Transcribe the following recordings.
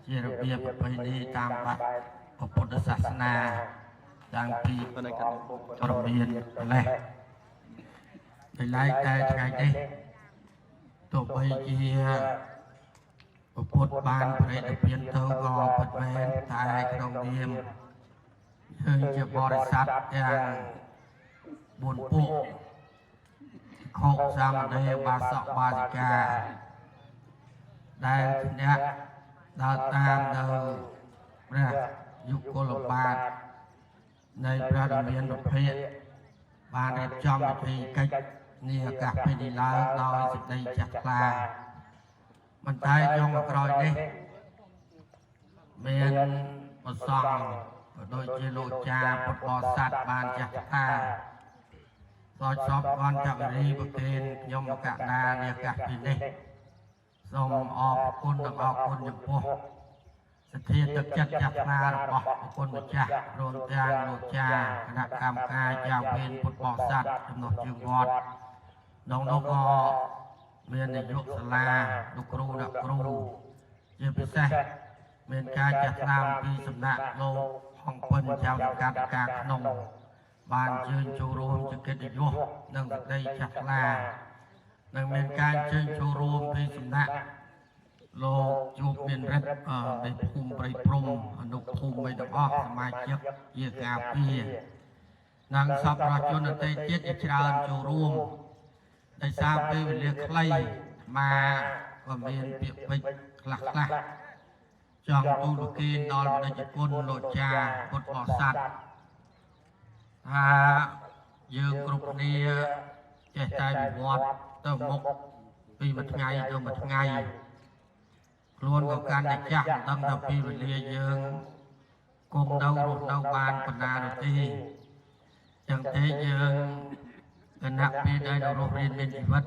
ជារបៀបប្រពៃណីតាមបែបពុទ្ធសាសនាតាំងពីព្រមានម្លេះដោយឡែកតែថ្ងៃនេះទោះបីជាពុទ្ធបានប្រេតពៀនទៅក៏ពិតមែនតែក្នុងនាមឃើញជាបរិស័ទទាំង4ពួកខុសសាមណេរបាសកបាសិកាដែលអ្នកដើរតាមនៅព្រះយុគលបាទនៃព្រះរាមានុភាពបានរៀបចំពិធីកិច្ចនេះឱកាសពេលនេះឡើងដោយសេចក្តីចាស់ថ្លាប៉ុន្តែចុងក្រោយនេះមានប្រសង់ក៏ដូចជាលោកចាពុទ្ធបរិស័ទបានចាស់ថ្លាសោចសពកនចវរីប្រគេនខ្ញុំកណ្ដាលនេះឱកាសពេលនេះសូមអរគុណនិងអរគុណចំពោះសទ្ធាទឹកចិត្តចាស់ថ្លារបស់ព្រះគុណម្ចាស់រួមទាំងលោកចាគណៈកម្មការចាវេនពុទ្ធបរិស័ទចំណុះជើងវត្តក្នុងនោះក៏មាននាយកសាលាលោកគ្រូអ្នកគ្រូជាពិសេសមានការចាត់តាមពីសំណាក់លោកហងពិនចៅសង្កាត់ការក្នុងបានជើញចូលរួមជាកិត្តិយសនិងសេចក្តីចាស់ថ្លានិងមានការជើញចូលរួមពីសំណាក់លោកជួបមានរិទ្ធនៃភូមិព្រៃព្រំអនុភូមិទាំងអស់សមាជិកជាការពារនិងសពប្រជាជនអតីតទៀតជាច្រើនចូលរួមដោយសារពេលវេលាខ្លីមកក៏មានពាក្យពេចន៍ខ្លះចង់ទូលប្រគេនដល់បដិជគុណលោកចាពុទ្ធបរិស័ទថាយើងគ្រប់គ្នាចេះតែវិវត្តទៅមុខពីមួយថ្ងៃទៅមួយថ្ងៃខ្លួនក៏កាន់តែចាស់មិនដឹងថាពីវេលាយើងគង់នៅរស់នៅបានប៉ុណ្ណានោះទេចឹងទេយើងគណៈពេលដែលរស់រៀនមានជីវិត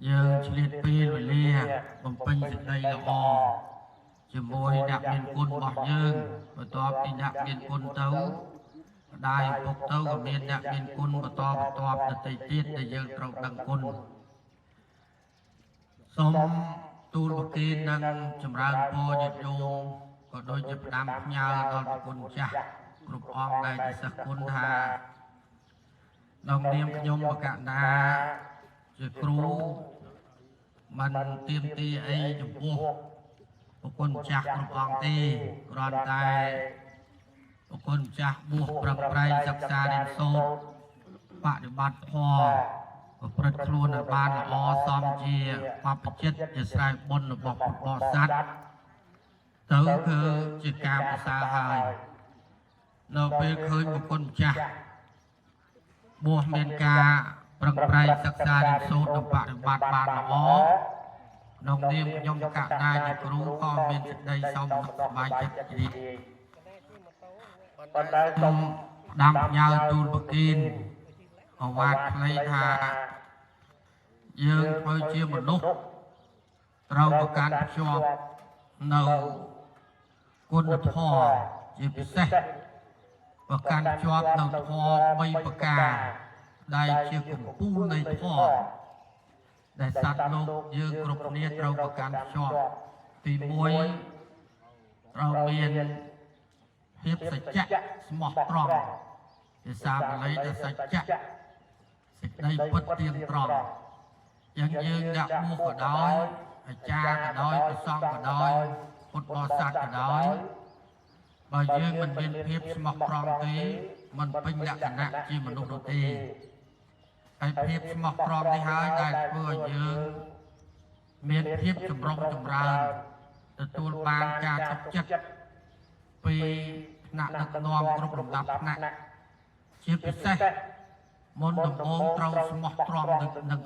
យើងឆ្លៀតពេលវេលាបំពេញសេចក្តីល្អជាមួយអ្នកមានគុណរបស់យើងបន្ទាប់ពីអ្នកមានគុណទៅម្ដាយឪពុកទៅក៏មានអ្នកមានគុណបន្តដទៃទៀតដែលយើងត្រូវដឹងគុណសូមទូលប្រគេននិងចម្រើនពរញាតិញោមក៏ដូចជាផ្ដាំផ្ញើដល់ព្រះគុណចាស់គ្រប់អង្គដែលជាសិស្សគុណថាក្នុងនាមខ្ញុំបកណ្ដាជាគ្រូមិនទៀមទីអីចំពោះព្រះគុណចាស់គ្រប់អង្គទេគ្រាន់តែព្រះគុណចាស់បួសប្រឹងប្រែងសិក្សារៀនសូត្របដិបត្តិធម៌ប្រព្រឹត្តខ្លួនឲ្យបានល្អសមជាបព្វជិតជាស្រ័យបុណ្យរបស់ពុទ្ធបរិស័ទទៅគឺជាការប្រសើរហើយនៅពេលឃើញព្រះគុណចាស់បួសមានការប្រឹងប្រែងសិក្សារៀនសូត្រនិងបដិបត្តិបានល្អក្នុងនាមខ្ញុំកណ្ដាលជាគ្រូក៏មានសេចក្តីសោមនស្សសប្បាយចិត្តជ្រាបប៉ុន្តែសូមផ្ដាំផ្ញើទូលប្រគេនអវាទខ្លីថាយើងធ្វើជាមនុស្សត្រូវប្រកាន់ភ្ជាប់នៅគុណធម៌ជាពិសេសប្រកាន់ភ្ជាប់នៅធម៌3ប្រការដែលជាកម្ពូលនៃធម៌ដែលសត្វលោកយើងគ្រប់គ្នាត្រូវប្រកាន់ភ្ជាប់ទី1ត្រូវមានភាពសច្ចៈស្មោះត្រង់ភាសាបាលីថាសច្ចៈសេចក្តីពិតទៀងត្រង់យ៉ាងយើងអ្នកបួសក៏ដោយអាចារ្យក៏ដោយព្រះសង្ឃក៏ដោយពុទ្ធបរិស័ទក៏ដោយបើយើងមិនមានភាពស្មោះត្រង់ទេមិនពេញលក្ខណៈជាមនុស្សនោះទេហើយភាពស្មោះត្រង់នេះហើយដែលធ្វើឲ្យយើងមានភាពចម្រុងចម្រើនទទួលបានការទុកចិត្តពីថ្នាក់ដឹកនាំគ្រប់លំដាប់ថ្នាក់ជាពិសេសមុនដំបូងត្រូវស្មោះត្រង់នឹង